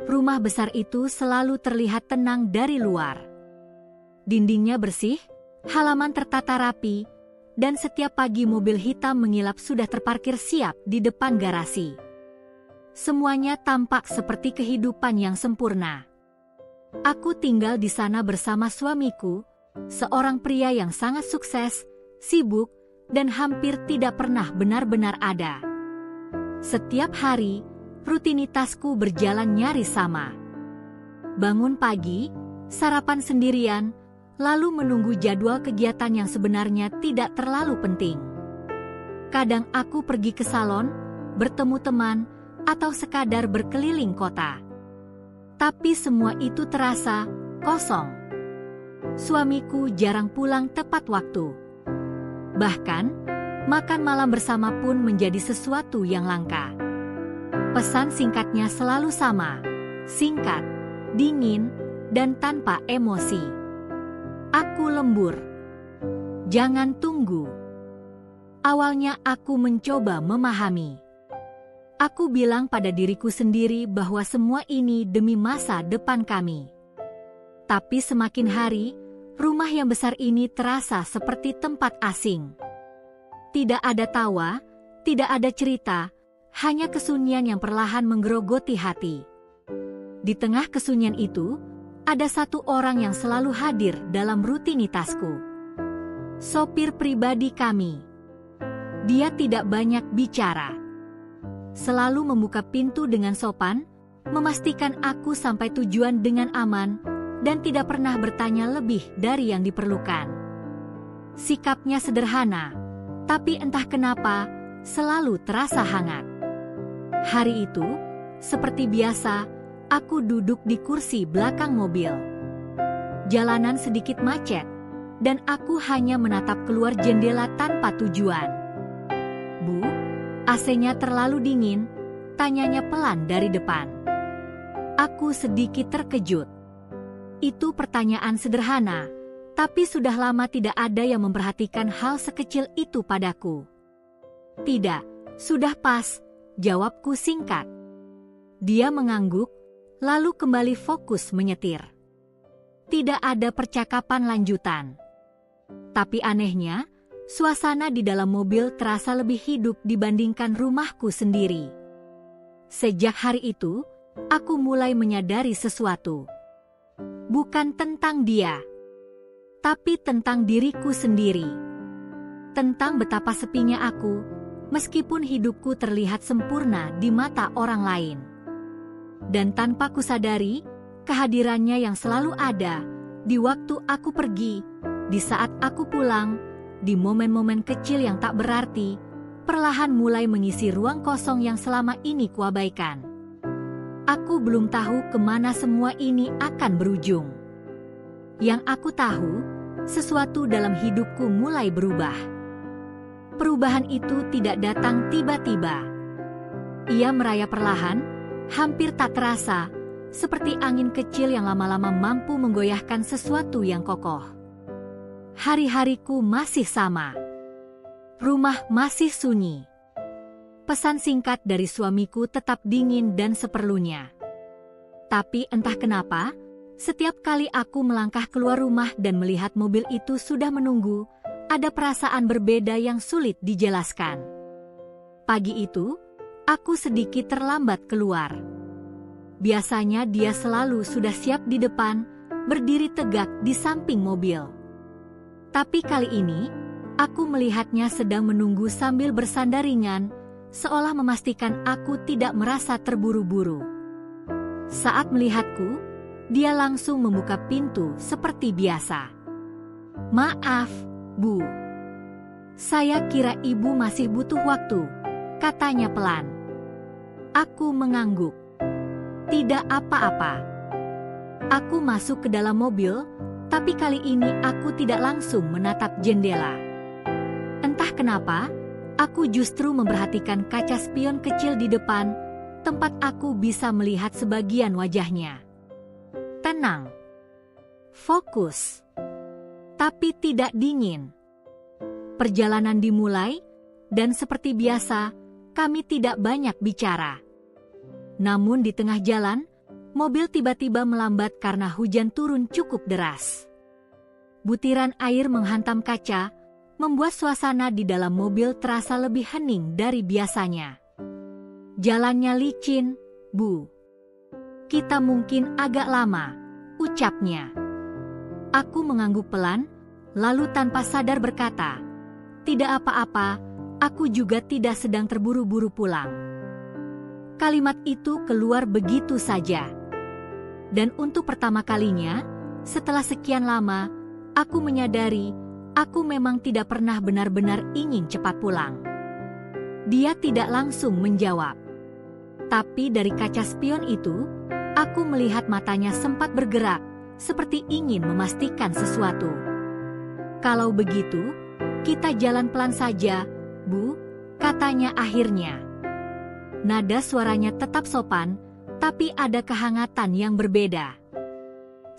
Rumah besar itu selalu terlihat tenang dari luar. Dindingnya bersih, halaman tertata rapi, dan setiap pagi mobil hitam mengilap sudah terparkir siap di depan garasi. Semuanya tampak seperti kehidupan yang sempurna. Aku tinggal di sana bersama suamiku, seorang pria yang sangat sukses, sibuk, dan hampir tidak pernah benar-benar ada. Setiap hari, rutinitasku berjalan nyaris sama. Bangun pagi, sarapan sendirian, lalu menunggu jadwal kegiatan yang sebenarnya tidak terlalu penting. Kadang aku pergi ke salon, bertemu teman, atau sekadar berkeliling kota. Tapi semua itu terasa kosong. Suamiku jarang pulang tepat waktu. Bahkan, makan malam bersama pun menjadi sesuatu yang langka. Pesan singkatnya selalu sama, singkat, dingin, dan tanpa emosi. Aku lembur. Jangan tunggu. Awalnya aku mencoba memahami. Aku bilang pada diriku sendiri bahwa semua ini demi masa depan kami. Tapi semakin hari, rumah yang besar ini terasa seperti tempat asing. Tidak ada tawa, tidak ada cerita, hanya kesunyian yang perlahan menggerogoti hati. Di tengah kesunyian itu, ada satu orang yang selalu hadir dalam rutinitasku. Sopir pribadi kami. Dia tidak banyak bicara. Selalu membuka pintu dengan sopan, memastikan aku sampai tujuan dengan aman, dan tidak pernah bertanya lebih dari yang diperlukan. Sikapnya sederhana, tapi entah kenapa, selalu terasa hangat. Hari itu, seperti biasa, aku duduk di kursi belakang mobil. Jalanan sedikit macet, dan aku hanya menatap keluar jendela tanpa tujuan. "Bu, AC-nya terlalu dingin?" tanyanya pelan dari depan. Aku sedikit terkejut. Itu pertanyaan sederhana, tapi sudah lama tidak ada yang memperhatikan hal sekecil itu padaku. "Tidak, sudah pas," jawabku singkat. Dia mengangguk, lalu kembali fokus menyetir. Tidak ada percakapan lanjutan. Tapi anehnya, suasana di dalam mobil terasa lebih hidup dibandingkan rumahku sendiri. Sejak hari itu, aku mulai menyadari sesuatu. Bukan tentang dia, tapi tentang diriku sendiri. Tentang betapa sepinya aku, meskipun hidupku terlihat sempurna di mata orang lain. Dan tanpa kusadari, kehadirannya yang selalu ada, di waktu aku pergi, di saat aku pulang, di momen-momen kecil yang tak berarti, perlahan mulai mengisi ruang kosong yang selama ini kuabaikan. Aku belum tahu kemana semua ini akan berujung. Yang aku tahu, sesuatu dalam hidupku mulai berubah. Perubahan itu tidak datang tiba-tiba. Ia merayap perlahan, hampir tak terasa, seperti angin kecil yang lama-lama mampu menggoyahkan sesuatu yang kokoh. Hari-hariku masih sama. Rumah masih sunyi. Pesan singkat dari suamiku tetap dingin dan seperlunya. Tapi entah kenapa, setiap kali aku melangkah keluar rumah dan melihat mobil itu sudah menunggu, ada perasaan berbeda yang sulit dijelaskan. Pagi itu, aku sedikit terlambat keluar. Biasanya dia selalu sudah siap di depan, berdiri tegak di samping mobil. Tapi kali ini, aku melihatnya sedang menunggu sambil bersandar ringan, seolah memastikan aku tidak merasa terburu-buru. Saat melihatku, dia langsung membuka pintu seperti biasa. "Maaf, Bu. Saya kira Ibu masih butuh waktu," katanya pelan. Aku mengangguk. Tidak apa-apa. Aku masuk ke dalam mobil, tapi kali ini aku tidak langsung menatap jendela. Entah kenapa, aku justru memperhatikan kaca spion kecil di depan, tempat aku bisa melihat sebagian wajahnya. Tenang. Fokus. Tapi tidak dingin. Perjalanan dimulai, dan seperti biasa, kami tidak banyak bicara. Namun di tengah jalan, mobil tiba-tiba melambat karena hujan turun cukup deras. Butiran air menghantam kaca, membuat suasana di dalam mobil terasa lebih hening dari biasanya. Jalannya licin, Bu. Kita mungkin agak lama, ucapnya. Aku mengangguk pelan, lalu tanpa sadar berkata, "Tidak apa-apa, aku juga tidak sedang terburu-buru pulang." Kalimat itu keluar begitu saja. Dan untuk pertama kalinya, setelah sekian lama, aku menyadari aku memang tidak pernah benar-benar ingin cepat pulang. Dia tidak langsung menjawab. Tapi dari kaca spion itu, aku melihat matanya sempat bergerak, seperti ingin memastikan sesuatu. "Kalau begitu, kita jalan pelan saja, Bu," katanya akhirnya. Nada suaranya tetap sopan, tapi ada kehangatan yang berbeda.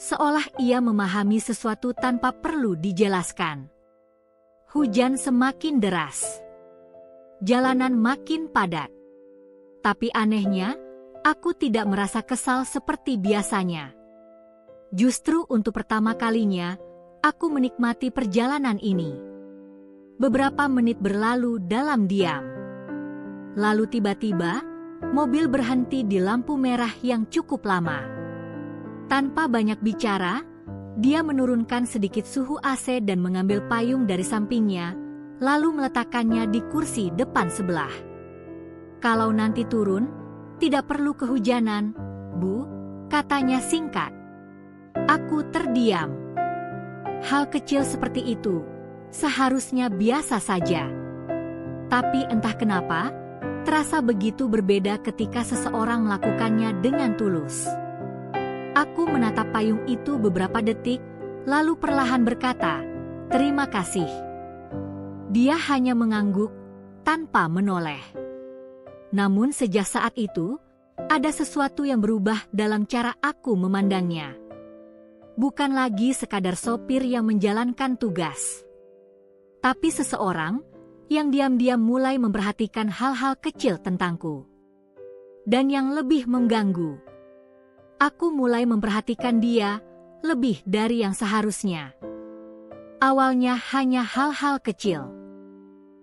Seolah ia memahami sesuatu tanpa perlu dijelaskan. Hujan semakin deras. Jalanan makin padat. Tapi anehnya, aku tidak merasa kesal seperti biasanya. Justru untuk pertama kalinya, aku menikmati perjalanan ini. Beberapa menit berlalu dalam diam. Lalu tiba-tiba, mobil berhenti di lampu merah yang cukup lama. Tanpa banyak bicara, dia menurunkan sedikit suhu AC dan mengambil payung dari sampingnya, lalu meletakkannya di kursi depan sebelah. "Kalau nanti turun, tidak perlu kehujanan, Bu," katanya singkat. Aku terdiam. Hal kecil seperti itu seharusnya biasa saja. Tapi entah kenapa, terasa begitu berbeda ketika seseorang melakukannya dengan tulus. Aku menatap payung itu beberapa detik, lalu perlahan berkata, "Terima kasih." Dia hanya mengangguk tanpa menoleh. Namun sejak saat itu, ada sesuatu yang berubah dalam cara aku memandangnya. Bukan lagi sekadar sopir yang menjalankan tugas, tapi seseorang yang diam-diam mulai memperhatikan hal-hal kecil tentangku. Dan yang lebih mengganggu, aku mulai memperhatikan dia lebih dari yang seharusnya. Awalnya hanya hal-hal kecil.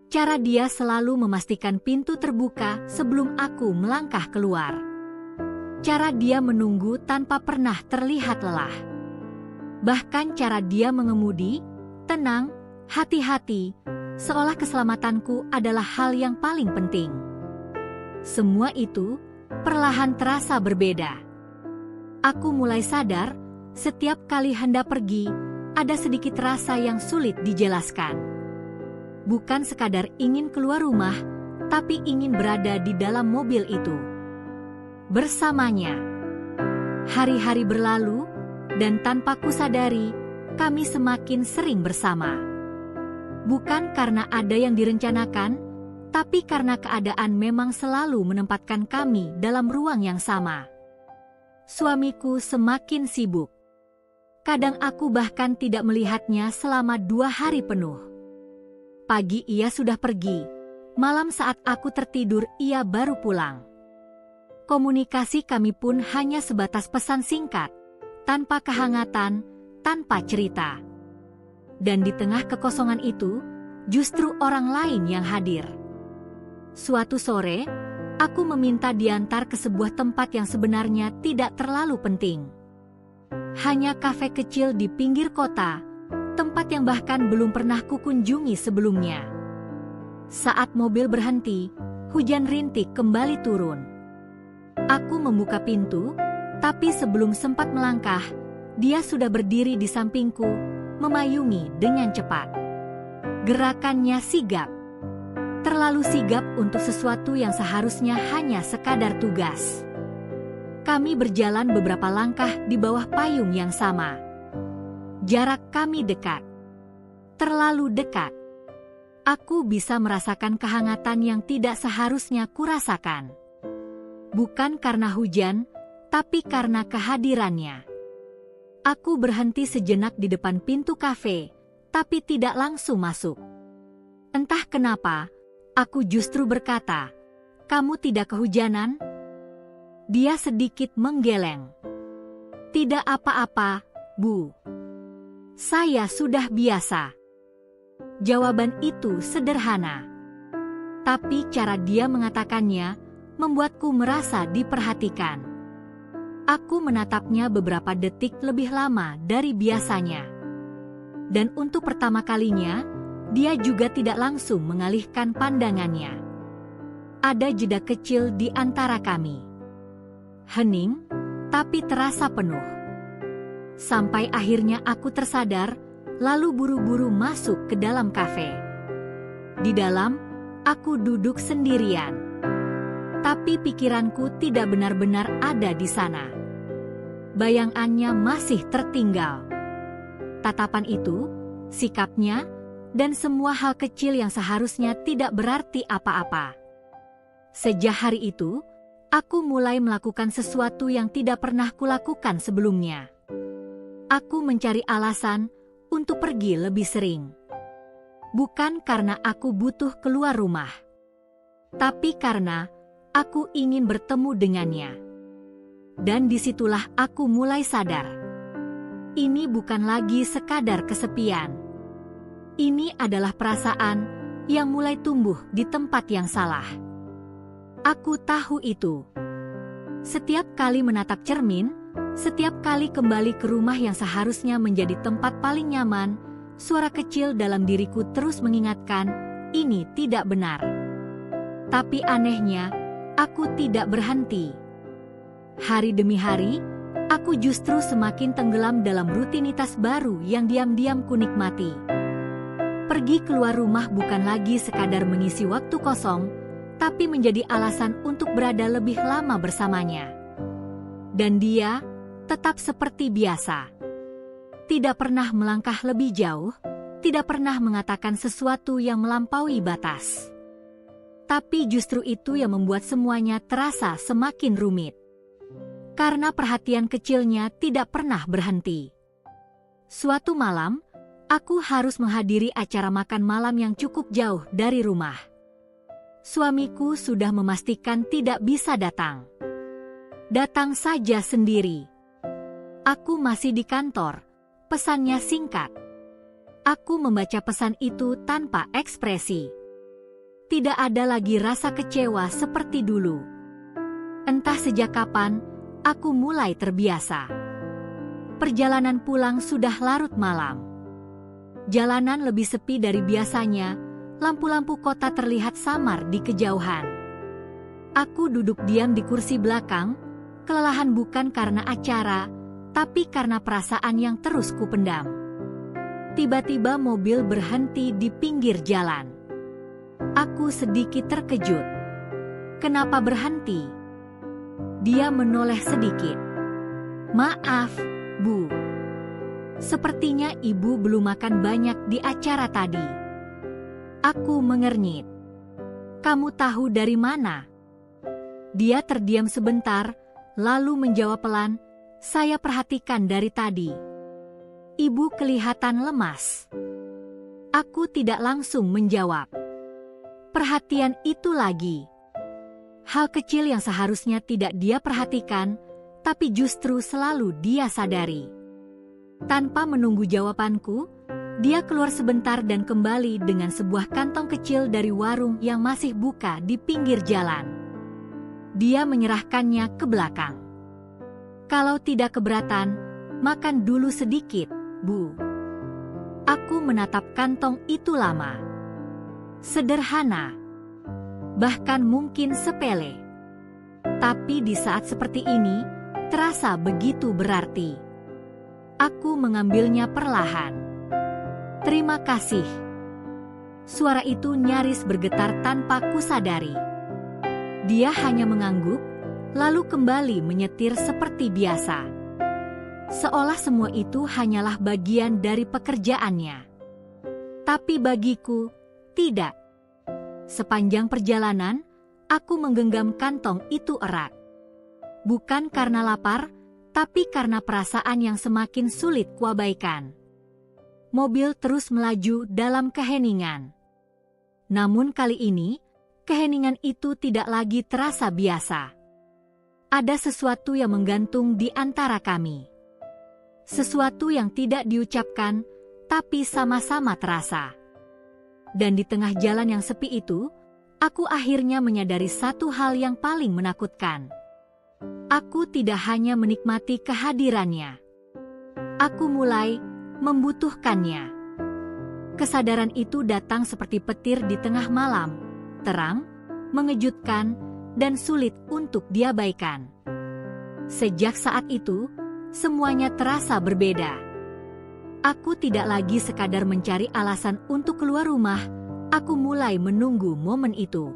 Cara dia selalu memastikan pintu terbuka sebelum aku melangkah keluar. Cara dia menunggu tanpa pernah terlihat lelah. Bahkan cara dia mengemudi, tenang, hati-hati, seolah keselamatanku adalah hal yang paling penting. Semua itu perlahan terasa berbeda. Aku mulai sadar, setiap kali hendak pergi, ada sedikit rasa yang sulit dijelaskan. Bukan sekadar ingin keluar rumah, tapi ingin berada di dalam mobil itu. Bersamanya. Hari-hari berlalu, dan tanpa kusadari, kami semakin sering bersama. Bukan karena ada yang direncanakan, tapi karena keadaan memang selalu menempatkan kami dalam ruang yang sama. Suamiku semakin sibuk. Kadang aku bahkan tidak melihatnya selama 2 hari penuh. Pagi ia sudah pergi, malam saat aku tertidur ia baru pulang. Komunikasi kami pun hanya sebatas pesan singkat, tanpa kehangatan, tanpa cerita. Dan di tengah kekosongan itu, justru orang lain yang hadir. Suatu sore, aku meminta diantar ke sebuah tempat yang sebenarnya tidak terlalu penting. Hanya kafe kecil di pinggir kota, tempat yang bahkan belum pernah kukunjungi sebelumnya. Saat mobil berhenti, hujan rintik kembali turun. Aku membuka pintu, tapi sebelum sempat melangkah, dia sudah berdiri di sampingku, memayungi dengan cepat. Gerakannya sigap. Terlalu sigap untuk sesuatu yang seharusnya hanya sekadar tugas. Kami berjalan beberapa langkah di bawah payung yang sama. Jarak kami dekat. Terlalu dekat. Aku bisa merasakan kehangatan yang tidak seharusnya kurasakan. Bukan karena hujan, tapi karena kehadirannya. Aku berhenti sejenak di depan pintu kafe, tapi tidak langsung masuk. Entah kenapa, aku justru berkata, "Kamu tidak kehujanan?" Dia sedikit menggeleng. Tidak apa-apa, Bu. Saya sudah biasa. Jawaban itu sederhana. Tapi cara dia mengatakannya membuatku merasa diperhatikan. Aku menatapnya beberapa detik lebih lama dari biasanya. Dan untuk pertama kalinya, dia juga tidak langsung mengalihkan pandangannya. Ada jeda kecil di antara kami. Hening, tapi terasa penuh. Sampai akhirnya aku tersadar, lalu buru-buru masuk ke dalam kafe. Di dalam, aku duduk sendirian. Tapi pikiranku tidak benar-benar ada di sana. Bayangannya masih tertinggal. Tatapan itu, sikapnya, dan semua hal kecil yang seharusnya tidak berarti apa-apa. Sejak hari itu, aku mulai melakukan sesuatu yang tidak pernah kulakukan sebelumnya. Aku mencari alasan untuk pergi lebih sering. Bukan karena aku butuh keluar rumah, tapi karena aku ingin bertemu dengannya. Dan disitulah aku mulai sadar. Ini bukan lagi sekadar kesepian. Ini adalah perasaan yang mulai tumbuh di tempat yang salah. Aku tahu itu. Setiap kali menatap cermin, setiap kali kembali ke rumah yang seharusnya menjadi tempat paling nyaman, suara kecil dalam diriku terus mengingatkan, ini tidak benar. Tapi anehnya, aku tidak berhenti. Hari demi hari, aku justru semakin tenggelam dalam rutinitas baru yang diam-diam kunikmati. Pergi keluar rumah bukan lagi sekadar mengisi waktu kosong, tapi menjadi alasan untuk berada lebih lama bersamanya. Dan dia tetap seperti biasa. Tidak pernah melangkah lebih jauh, tidak pernah mengatakan sesuatu yang melampaui batas. Tapi justru itu yang membuat semuanya terasa semakin rumit. Karena perhatian kecilnya tidak pernah berhenti. Suatu malam, aku harus menghadiri acara makan malam yang cukup jauh dari rumah. Suamiku sudah memastikan tidak bisa datang. Datang saja sendiri. Aku masih di kantor, pesannya singkat. Aku membaca pesan itu tanpa ekspresi. Tidak ada lagi rasa kecewa seperti dulu. Entah sejak kapan, aku mulai terbiasa. Perjalanan pulang sudah larut malam. Jalanan lebih sepi dari biasanya, lampu-lampu kota terlihat samar di kejauhan. Aku duduk diam di kursi belakang, kelelahan bukan karena acara, tapi karena perasaan yang terus kupendam. Tiba-tiba mobil berhenti di pinggir jalan. Aku sedikit terkejut. Kenapa berhenti? Dia menoleh sedikit. Maaf, Bu. Sepertinya Ibu belum makan banyak di acara tadi. Aku mengernyit. Kamu tahu dari mana? Dia terdiam sebentar, lalu menjawab pelan, saya perhatikan dari tadi. Ibu kelihatan lemas. Aku tidak langsung menjawab. Perhatian itu lagi. Hal kecil yang seharusnya tidak dia perhatikan, tapi justru selalu dia sadari. Tanpa menunggu jawabanku, dia keluar sebentar dan kembali dengan sebuah kantong kecil dari warung yang masih buka di pinggir jalan. Dia menyerahkannya ke belakang. Kalau tidak keberatan, makan dulu sedikit, Bu. Aku menatap kantong itu lama. Sederhana. Bahkan mungkin sepele. Tapi di saat seperti ini, terasa begitu berarti. Aku mengambilnya perlahan. Terima kasih. Suara itu nyaris bergetar tanpa kusadari. Dia hanya mengangguk, lalu kembali menyetir seperti biasa. Seolah semua itu hanyalah bagian dari pekerjaannya. Tapi bagiku, tidak. Sepanjang perjalanan, aku menggenggam kantong itu erat. Bukan karena lapar, tapi karena perasaan yang semakin sulit kuabaikan. Mobil terus melaju dalam keheningan. Namun kali ini, keheningan itu tidak lagi terasa biasa. Ada sesuatu yang menggantung di antara kami. Sesuatu yang tidak diucapkan, tapi sama-sama terasa. Dan di tengah jalan yang sepi itu, aku akhirnya menyadari satu hal yang paling menakutkan. Aku tidak hanya menikmati kehadirannya. Aku mulai membutuhkannya. Kesadaran itu datang seperti petir di tengah malam, terang, mengejutkan, dan sulit untuk diabaikan. Sejak saat itu, semuanya terasa berbeda. Aku tidak lagi sekadar mencari alasan untuk keluar rumah, aku mulai menunggu momen itu.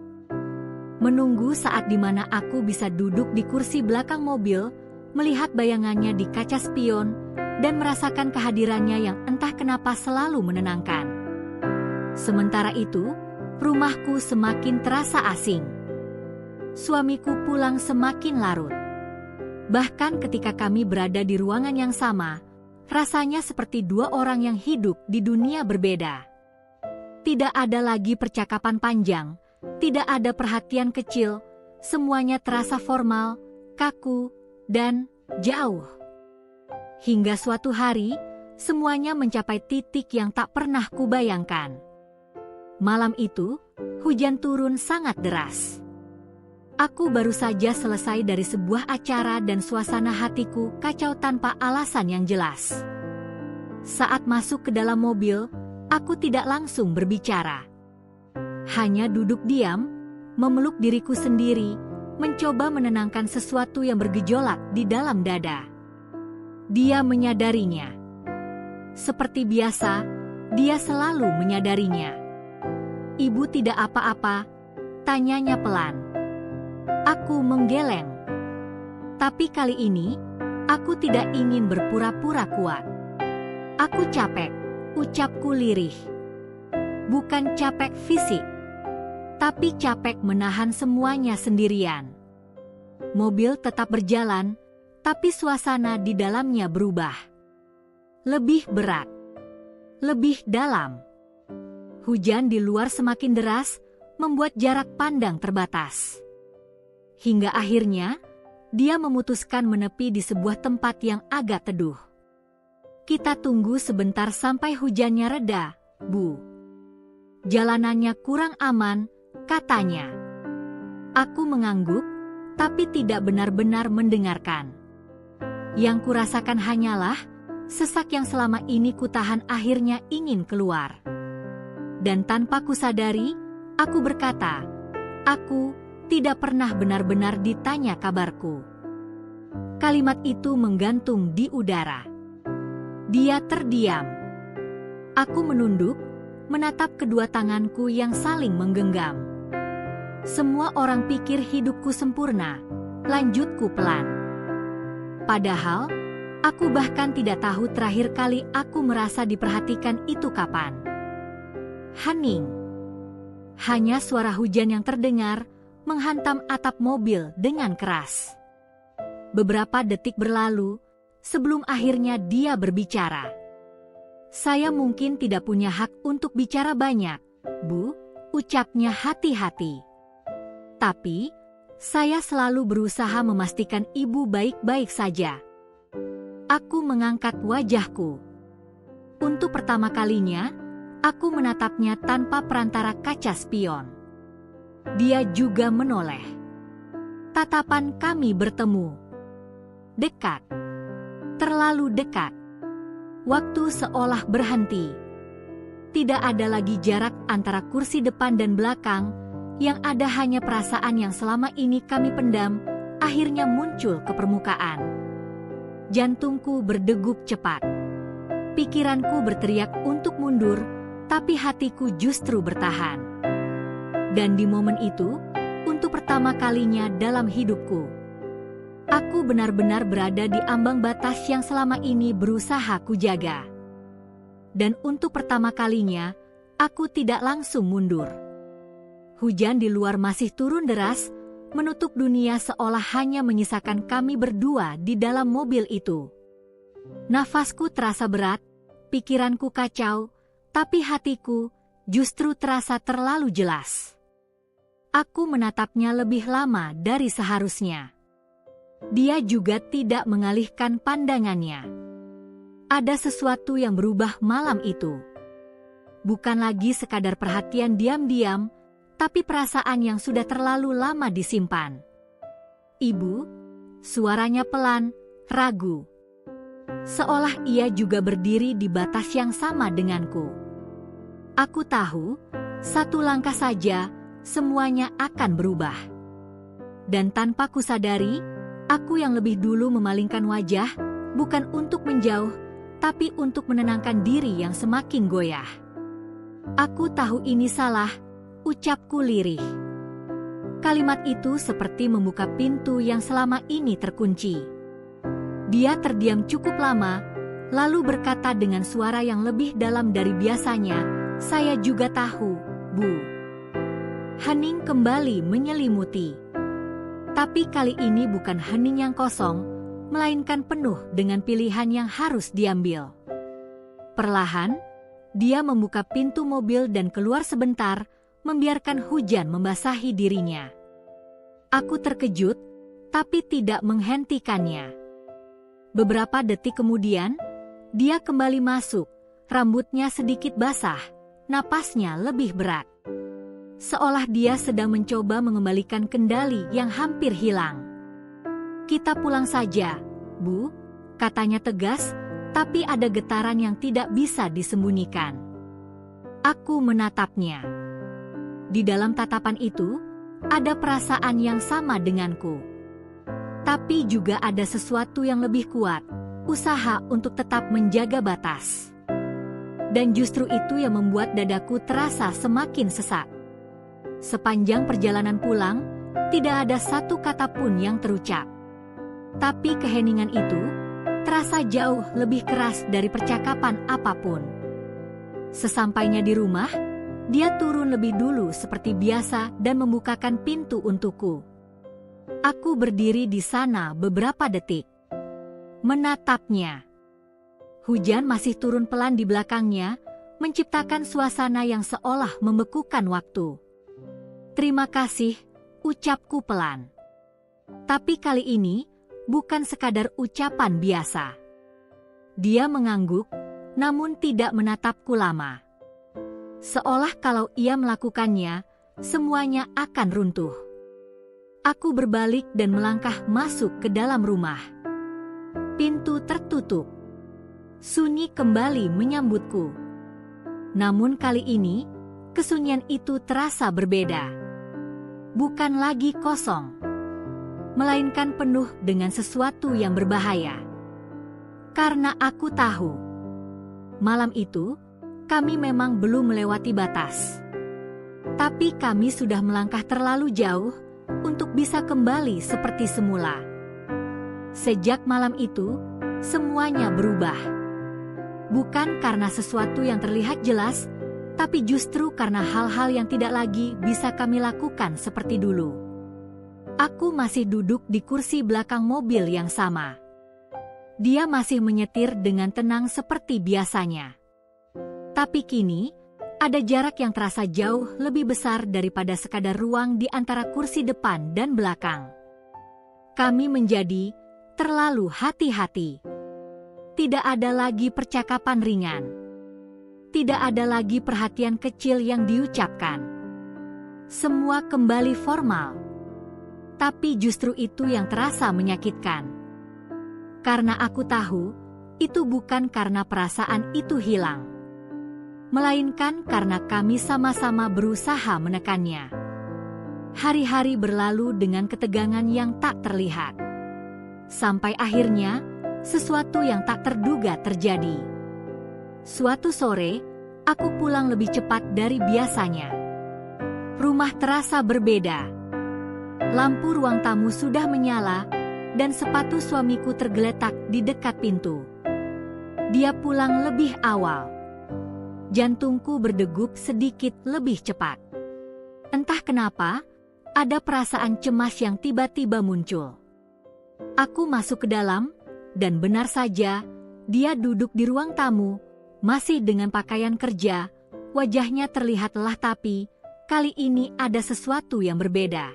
Menunggu saat dimana aku bisa duduk di kursi belakang mobil, melihat bayangannya di kaca spion, dan merasakan kehadirannya yang entah kenapa selalu menenangkan. Sementara itu, rumahku semakin terasa asing. Suamiku pulang semakin larut. Bahkan ketika kami berada di ruangan yang sama, rasanya seperti dua orang yang hidup di dunia berbeda. Tidak ada lagi percakapan panjang, tidak ada perhatian kecil, semuanya terasa formal, kaku, dan jauh. Hingga suatu hari, semuanya mencapai titik yang tak pernah kubayangkan. Malam itu, hujan turun sangat deras. Aku baru saja selesai dari sebuah acara dan suasana hatiku kacau tanpa alasan yang jelas. Saat masuk ke dalam mobil, aku tidak langsung berbicara. Hanya duduk diam, memeluk diriku sendiri, mencoba menenangkan sesuatu yang bergejolak di dalam dada. Dia menyadarinya. Seperti biasa, dia selalu menyadarinya. "Ibu tidak apa-apa?" tanyanya pelan. Aku menggeleng. Tapi kali ini, aku tidak ingin berpura-pura kuat. "Aku capek," ucapku lirih. Bukan capek fisik, tapi capek menahan semuanya sendirian. Mobil tetap berjalan, tapi suasana di dalamnya berubah. Lebih berat, lebih dalam. Hujan di luar semakin deras, membuat jarak pandang terbatas. Hingga akhirnya, dia memutuskan menepi di sebuah tempat yang agak teduh. "Kita tunggu sebentar sampai hujannya reda, Bu. Jalanannya kurang aman," katanya. Aku mengangguk, tapi tidak benar-benar mendengarkan. Yang kurasakan hanyalah sesak yang selama ini kutahan akhirnya ingin keluar. Dan tanpa kusadari, aku berkata, "Aku tidak pernah benar-benar ditanya kabarku." Kalimat itu menggantung di udara. Dia terdiam. Aku menunduk, menatap kedua tanganku yang saling menggenggam. Semua orang pikir hidupku sempurna, lanjutku pelan. Padahal, aku bahkan tidak tahu terakhir kali aku merasa diperhatikan itu kapan. Hening. Hanya suara hujan yang terdengar, menghantam atap mobil dengan keras. Beberapa detik berlalu, sebelum akhirnya dia berbicara. "Saya mungkin tidak punya hak untuk bicara banyak, Bu," ucapnya hati-hati. "Tapi, saya selalu berusaha memastikan Ibu baik-baik saja." Aku mengangkat wajahku. Untuk pertama kalinya, aku menatapnya tanpa perantara kaca spion. Dia juga menoleh. Tatapan kami bertemu. Dekat. Terlalu dekat. Waktu seolah berhenti. Tidak ada lagi jarak antara kursi depan dan belakang, yang ada hanya perasaan yang selama ini kami pendam, akhirnya muncul ke permukaan. Jantungku berdegup cepat. Pikiranku berteriak untuk mundur, tapi hatiku justru bertahan. Dan di momen itu, untuk pertama kalinya dalam hidupku, aku benar-benar berada di ambang batas yang selama ini berusaha kujaga. Dan untuk pertama kalinya, aku tidak langsung mundur. Hujan di luar masih turun deras, menutup dunia seolah hanya menyisakan kami berdua di dalam mobil itu. Nafasku terasa berat, pikiranku kacau, tapi hatiku justru terasa terlalu jelas. Aku menatapnya lebih lama dari seharusnya. dia juga tidak mengalihkan pandangannya. Ada sesuatu yang berubah malam itu. Bukan lagi sekadar perhatian diam-diam, tapi perasaan yang sudah terlalu lama disimpan. "Ibu," suaranya pelan, ragu. Seolah ia juga berdiri di batas yang sama denganku. Aku tahu, satu langkah saja, semuanya akan berubah. Dan tanpa kusadari, aku yang lebih dulu memalingkan wajah, bukan untuk menjauh, tapi untuk menenangkan diri yang semakin goyah. "Aku tahu ini salah," ucapku lirih. Kalimat itu seperti membuka pintu yang selama ini terkunci. Dia terdiam cukup lama, lalu berkata dengan suara yang lebih dalam dari biasanya, "Saya juga tahu, Bu." Hening kembali menyelimuti. Tapi kali ini bukan hening yang kosong, melainkan penuh dengan pilihan yang harus diambil. Perlahan, dia membuka pintu mobil dan keluar sebentar, membiarkan hujan membasahi dirinya. Aku terkejut, tapi tidak menghentikannya. Beberapa detik kemudian, dia kembali masuk, rambutnya sedikit basah, napasnya lebih berat. Seolah dia sedang mencoba mengembalikan kendali yang hampir hilang. "Kita pulang saja, Bu," katanya tegas, tapi ada getaran yang tidak bisa disembunyikan. Aku menatapnya. Di dalam tatapan itu, ada perasaan yang sama denganku. Tapi juga ada sesuatu yang lebih kuat, usaha untuk tetap menjaga batas. Dan justru itu yang membuat dadaku terasa semakin sesak. Sepanjang perjalanan pulang, tidak ada satu kata pun yang terucap. Tapi keheningan itu terasa jauh lebih keras dari percakapan apapun. Sesampainya di rumah, dia turun lebih dulu seperti biasa dan membukakan pintu untukku. Aku berdiri di sana beberapa detik, menatapnya. Hujan masih turun pelan di belakangnya, menciptakan suasana yang seolah membekukan waktu. "Terima kasih," ucapku pelan. Tapi kali ini, bukan sekadar ucapan biasa. Dia mengangguk, namun tidak menatapku lama. Seolah kalau ia melakukannya, semuanya akan runtuh. Aku berbalik dan melangkah masuk ke dalam rumah. Pintu tertutup. Sunyi kembali menyambutku. Namun kali ini, kesunyian itu terasa berbeda. Bukan lagi kosong, melainkan penuh dengan sesuatu yang berbahaya. Karena aku tahu, malam itu, kami memang belum melewati batas. Tapi kami sudah melangkah terlalu jauh untuk bisa kembali seperti semula. Sejak malam itu, semuanya berubah. Bukan karena sesuatu yang terlihat jelas, tapi justru karena hal-hal yang tidak lagi bisa kami lakukan seperti dulu. Aku masih duduk di kursi belakang mobil yang sama. Dia masih menyetir dengan tenang seperti biasanya. Tapi kini, ada jarak yang terasa jauh lebih besar daripada sekadar ruang di antara kursi depan dan belakang. Kami menjadi terlalu hati-hati. Tidak ada lagi percakapan ringan. Tidak ada lagi perhatian kecil yang diucapkan. Semua kembali formal. Tapi justru itu yang terasa menyakitkan. Karena aku tahu, itu bukan karena perasaan itu hilang, melainkan karena kami sama-sama berusaha menekannya. Hari-hari berlalu dengan ketegangan yang tak terlihat. Sampai akhirnya, sesuatu yang tak terduga terjadi. Suatu sore, aku pulang lebih cepat dari biasanya. Rumah terasa berbeda. Lampu ruang tamu sudah menyala, dan sepatu suamiku tergeletak di dekat pintu. Dia pulang lebih awal. Jantungku berdegup sedikit lebih cepat. Entah kenapa, ada perasaan cemas yang tiba-tiba muncul. Aku masuk ke dalam, dan benar saja, dia duduk di ruang tamu, masih dengan pakaian kerja, wajahnya terlihat lelah tapi, kali ini ada sesuatu yang berbeda.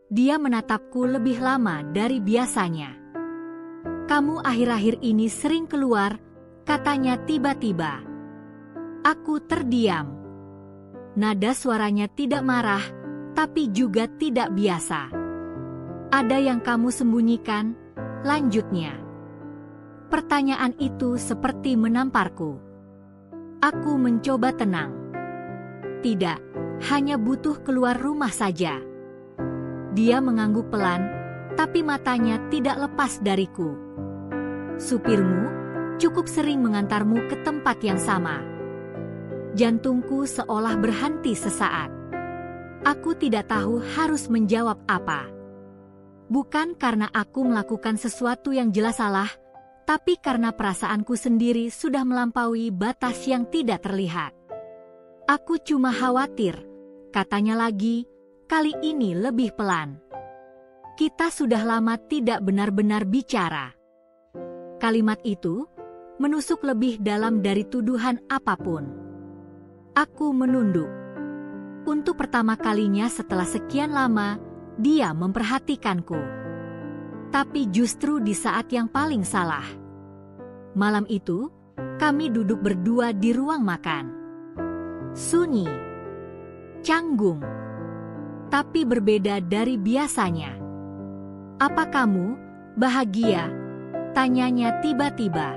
Dia menatapku lebih lama dari biasanya. "Kamu akhir-akhir ini sering keluar," katanya tiba-tiba. Aku terdiam. Nada suaranya tidak marah, tapi juga tidak biasa. "Ada yang kamu sembunyikan?" lanjutnya. Pertanyaan itu seperti menamparku. Aku mencoba tenang. "Tidak, hanya butuh keluar rumah saja." Dia mengangguk pelan, tapi matanya tidak lepas dariku. "Supirmu cukup sering mengantarmu ke tempat yang sama." Jantungku seolah berhenti sesaat. Aku tidak tahu harus menjawab apa. Bukan karena aku melakukan sesuatu yang jelas salah, tapi karena perasaanku sendiri sudah melampaui batas yang tidak terlihat. "Aku cuma khawatir," katanya lagi, kali ini lebih pelan. "Kita sudah lama tidak benar-benar bicara." Kalimat itu menusuk lebih dalam dari tuduhan apapun. Aku menunduk. Untuk pertama kalinya setelah sekian lama, dia memperhatikanku. Tapi justru di saat yang paling salah. Malam itu, kami duduk berdua di ruang makan. Sunyi, canggung, tapi berbeda dari biasanya. "Apa kamu bahagia?" tanyanya tiba-tiba.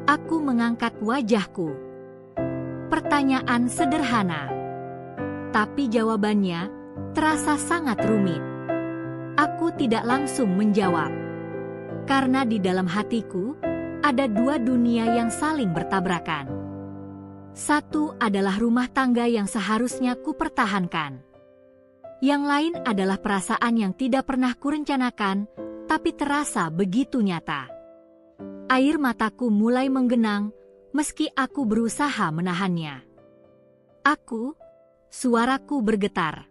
Aku mengangkat wajahku. Pertanyaan sederhana, tapi jawabannya terasa sangat rumit. Aku tidak langsung menjawab, karena di dalam hatiku ada dua dunia yang saling bertabrakan. Satu adalah rumah tangga yang seharusnya kupertahankan. Yang lain adalah perasaan yang tidak pernah kurencanakan, tapi terasa begitu nyata. Air mataku mulai menggenang, meski aku berusaha menahannya. Suaraku bergetar.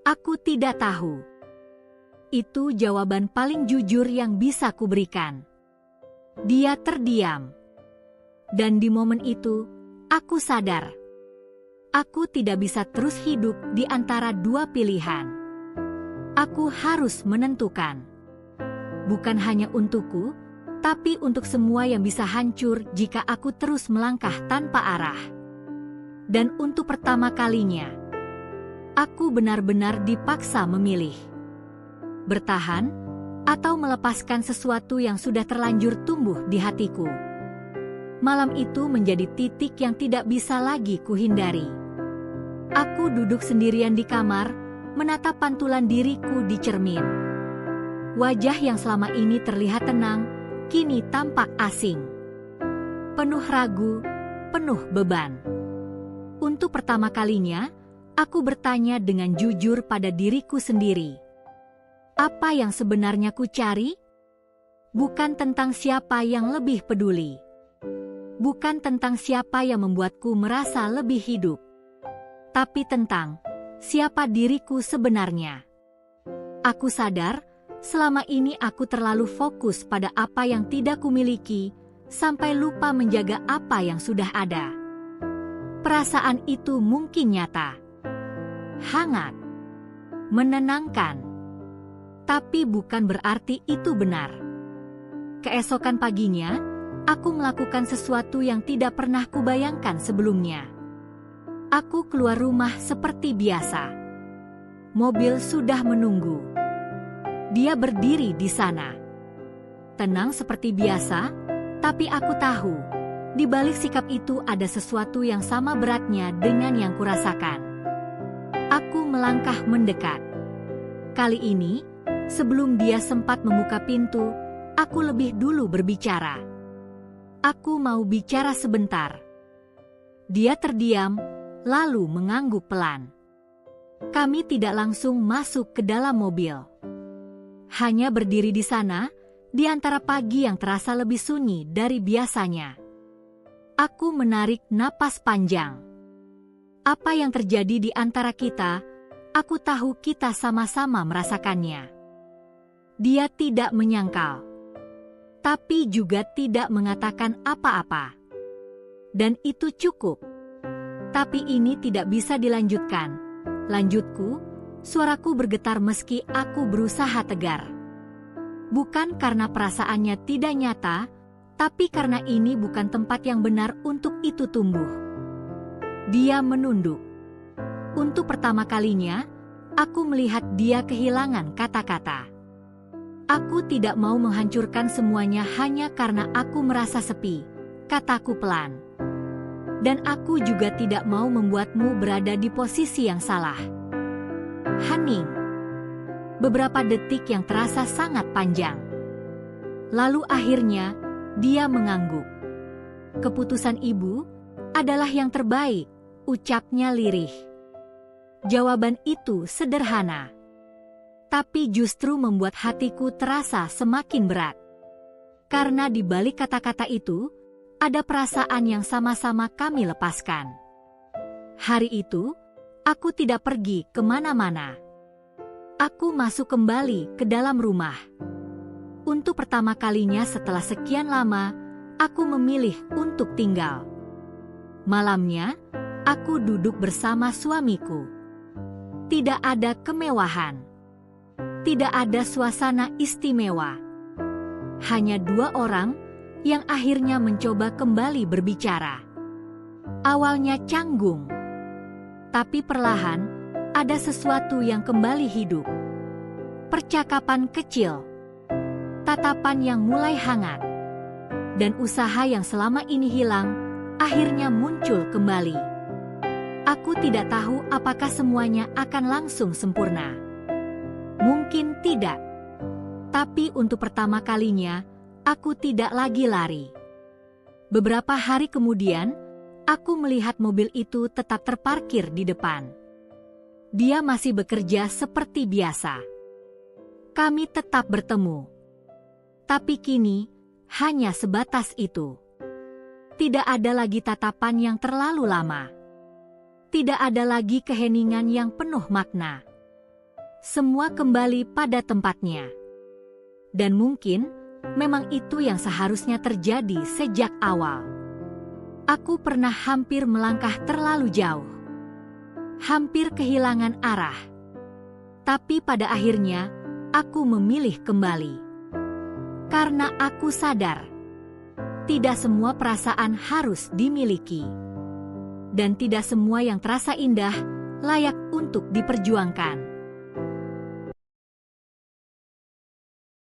Aku tidak tahu. Itu jawaban paling jujur yang bisa kuberikan. Dia terdiam. Dan di momen itu, aku sadar. Aku tidak bisa terus hidup di antara dua pilihan. Aku harus menentukan. Bukan hanya untukku, tapi untuk semua yang bisa hancur jika aku terus melangkah tanpa arah. Dan untuk pertama kalinya, aku benar-benar dipaksa memilih. Bertahan, atau melepaskan sesuatu yang sudah terlanjur tumbuh di hatiku. Malam itu menjadi titik yang tidak bisa lagi kuhindari. Aku duduk sendirian di kamar, menatap pantulan diriku di cermin. Wajah yang selama ini terlihat tenang, kini tampak asing. Penuh ragu, penuh beban. Untuk pertama kalinya, aku bertanya dengan jujur pada diriku sendiri. Apa yang sebenarnya ku cari? Bukan tentang siapa yang lebih peduli. Bukan tentang siapa yang membuatku merasa lebih hidup. Tapi tentang siapa diriku sebenarnya. Aku sadar, selama ini aku terlalu fokus pada apa yang tidak kumiliki, sampai lupa menjaga apa yang sudah ada. Perasaan itu mungkin nyata, hangat, menenangkan, tapi bukan berarti itu benar. Keesokan paginya, aku melakukan sesuatu yang tidak pernah kubayangkan sebelumnya. Aku keluar rumah seperti biasa. Mobil sudah menunggu. Dia berdiri di sana. Tenang seperti biasa, tapi aku tahu, di balik sikap itu ada sesuatu yang sama beratnya dengan yang kurasakan. Aku melangkah mendekat. Kali ini, sebelum dia sempat membuka pintu, aku lebih dulu berbicara. Aku mau bicara sebentar. Dia terdiam, lalu mengangguk pelan. Kami tidak langsung masuk ke dalam mobil. Hanya berdiri di sana, di antara pagi yang terasa lebih sunyi dari biasanya. Aku menarik napas panjang. Apa yang terjadi di antara kita, aku tahu kita sama-sama merasakannya. Dia tidak menyangkal, tapi juga tidak mengatakan apa-apa. Dan itu cukup. Tapi ini tidak bisa dilanjutkan. Lanjutku, Suaraku bergetar meski aku berusaha tegar. Bukan karena perasaannya tidak nyata, tapi karena ini bukan tempat yang benar untuk itu tumbuh. Dia menunduk. Untuk pertama kalinya, aku melihat dia kehilangan kata-kata. Aku tidak mau menghancurkan semuanya hanya karena aku merasa sepi, kataku pelan. Dan aku juga tidak mau membuatmu berada di posisi yang salah. Hening. Beberapa detik yang terasa sangat panjang. Lalu akhirnya, dia mengangguk. Keputusan ibu adalah yang terbaik, ucapnya lirih. Jawaban itu sederhana, tapi justru membuat hatiku terasa semakin berat. Karena di balik kata-kata itu, ada perasaan yang sama-sama kami lepaskan. Hari itu, aku tidak pergi kemana-mana. Aku masuk kembali ke dalam rumah. Untuk pertama kalinya setelah sekian lama, aku memilih untuk tinggal. Malamnya, aku duduk bersama suamiku. Tidak ada kemewahan. Tidak ada suasana istimewa. Hanya dua orang yang akhirnya mencoba kembali berbicara. Awalnya canggung, tapi perlahan ada sesuatu yang kembali hidup. Percakapan kecil, tatapan yang mulai hangat, dan usaha yang selama ini hilang akhirnya muncul kembali. Aku tidak tahu apakah semuanya akan langsung sempurna. Mungkin tidak. Tapi untuk pertama kalinya, aku tidak lagi lari. Beberapa hari kemudian, aku melihat mobil itu tetap terparkir di depan. Dia masih bekerja seperti biasa. Kami tetap bertemu. Tapi kini, hanya sebatas itu. Tidak ada lagi tatapan yang terlalu lama. Tidak ada lagi keheningan yang penuh makna. Semua kembali pada tempatnya. Dan mungkin, memang itu yang seharusnya terjadi sejak awal. Aku pernah hampir melangkah terlalu jauh. Hampir kehilangan arah. Tapi pada akhirnya, aku memilih kembali. Karena aku sadar, tidak semua perasaan harus dimiliki. Dan tidak semua yang terasa indah layak untuk diperjuangkan.